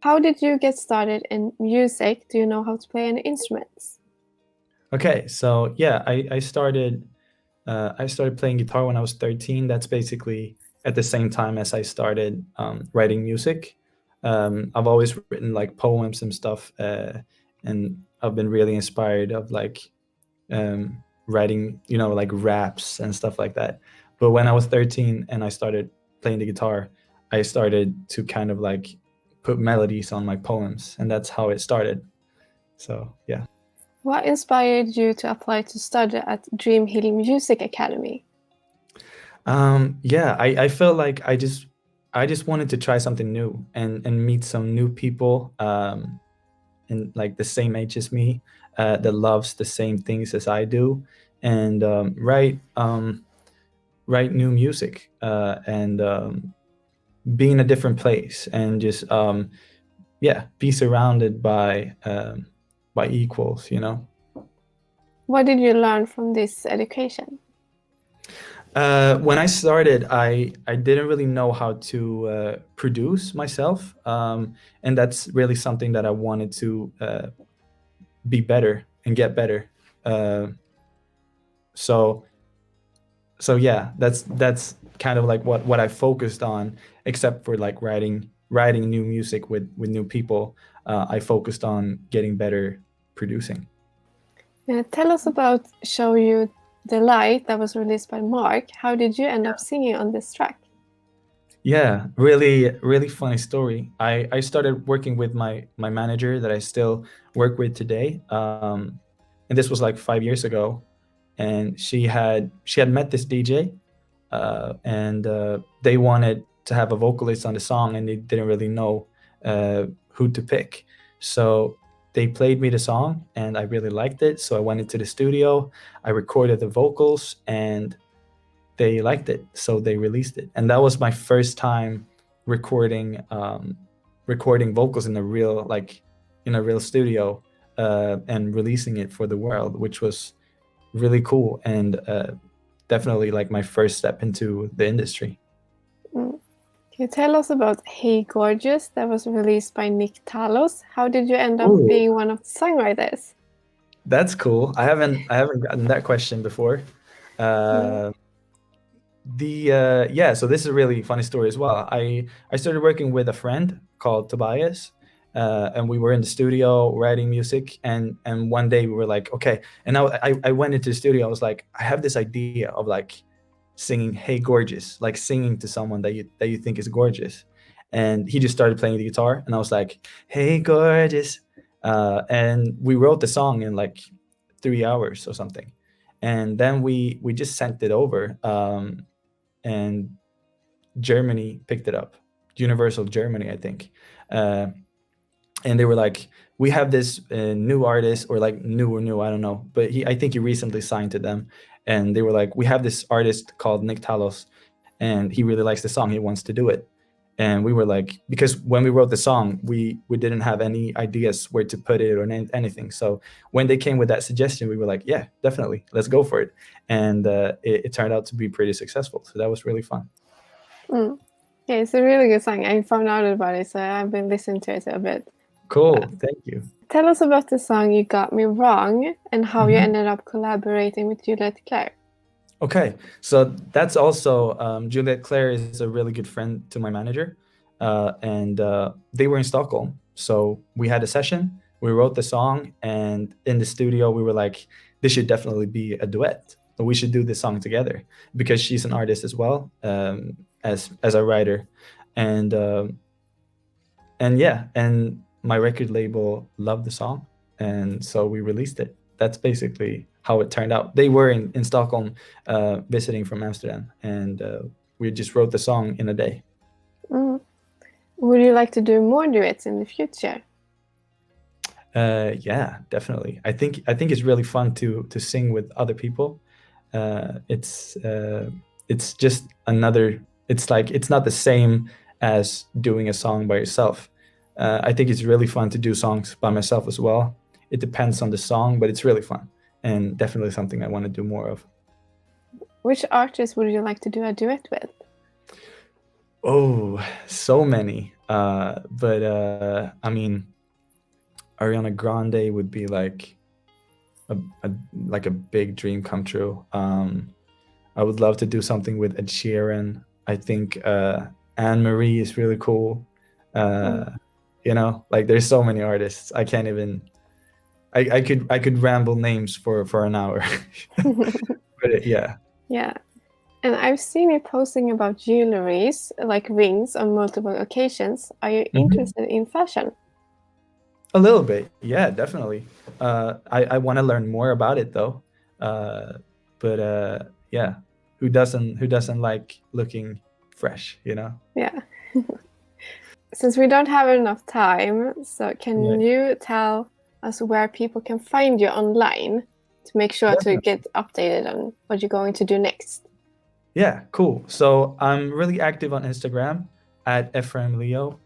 How did you get started in music? Do you know how to play any instruments? Okay, so yeah, I started playing guitar when I was 13. That's basically at the same time as I started writing music. I've always written like poems and stuff, and I've been really inspired of like writing, like raps and stuff like that. But when I was 13 and I started playing the guitar, I started to kind of like put melodies on my poems, and that's how it started. So yeah. What inspired you to apply to study at Dreamhill Music Academy? Yeah, I felt like I just wanted to try something new and meet some new people in like the same age as me, that loves the same things as I do, and write new music, and be in a different place, and just yeah, be surrounded by equals, What did you learn from this education? When I started, I didn't really know how to produce myself, and that's really something that I wanted to be better and get better. Uh, so so yeah, that's kind of like what I focused on, except for like writing new music with new people. I focused on getting better producing. Tell us about Show You the Light that was released by Mark. How did you end up singing on this track? Yeah, really, really funny story. I started working with my manager that I still work with today, and this was like 5 years ago. And she had met this DJ, and they wanted to have a vocalist on the song, and they didn't really know who to pick. So they played me the song, and I really liked it. So I went into the studio, I recorded the vocals, and they liked it, so they released it. And that was my first time recording recording vocals in a real studio, and releasing it for the world, which was really cool, and definitely like my first step into the industry. Mm. Can you tell us about Hey Gorgeous that was released by Nick Talos? How did you end up Oh, being one of the songwriters? that's cool. I haven't gotten that question before. Mm. uh, the Yeah, so this is a really funny story as well. I started working with a friend called Tobias, and we were in the studio writing music, and one day we were like, okay. And I went into the studio. I was like, I have this idea of like singing Hey Gorgeous, like singing to someone that you think is gorgeous. And he just started playing the guitar, and I was like, Hey Gorgeous. And we wrote the song in like 3 hours or something. And then we just sent it over, and Germany picked it up, Universal Germany, I think. Uh, and they were like, "We have this new artist, or like new, I don't know, but I think he recently signed to them." And they were like, "We have this artist called Nick Talos, and he really likes the song. He wants to do it." And we were like, because when we wrote the song, we didn't have any ideas where to put it or anything. So when they came with that suggestion, we were like, "Yeah, definitely, let's go for it." And it turned out to be pretty successful. So that was really fun. Mm. Yeah, it's a really good song. I found out about it, so I've been listening to it a bit. Cool. Thank you. Tell us about the song You Got Me Wrong and how you Mhm. ended up collaborating with Juliette Claire. Okay, so that's also Juliette Claire is a really good friend to my manager, and they were in Stockholm. So we had a session, we wrote the song, and in the studio we were like, this should definitely be a duet. We should do this song together, because she's an artist as well, as a writer, and yeah, and my record label loved the song, and so we released it. That's basically how it turned out. They were in Stockholm, visiting from Amsterdam, and we just wrote the song in a day. Mm. Would you like to do more duets in the future? Yeah, definitely. I think it's really fun to sing with other people. It's just another. It's like it's not the same as doing a song by yourself. I think it's really fun to do songs by myself as well. It depends on the song, but it's really fun, and definitely something I want to do more of. Which artist would you like to do a duet with? Oh, so many. But I mean, Ariana Grande would be like a like a big dream come true. I would love to do something with Ed Sheeran. I think Anne Marie is really cool. Mm. Uh, you know, like there's so many artists. I can't even. I could ramble names for an hour. But yeah, Yeah. And I've seen you posting about jewelries, like rings, on multiple occasions. Are you Mhm. interested in fashion? A little bit. Yeah, definitely. I want to learn more about it though. But yeah, who doesn't like looking fresh? You know. Yeah. Since we don't have enough time, so can Right. you tell us where people can find you online to make sure to Definitely. get updated on what you're going to do next? Yeah, cool. So I'm really active on Instagram at Efraim Leo,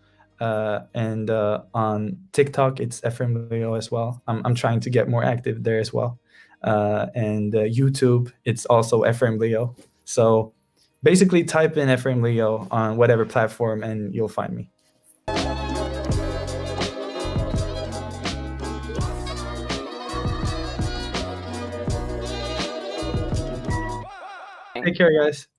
and on TikTok it's Efraim Leo as well. I'm trying to get more active there as well, and YouTube it's also Efraim Leo. So basically, type in Efraim Leo on whatever platform, and you'll find me. Take care, guys.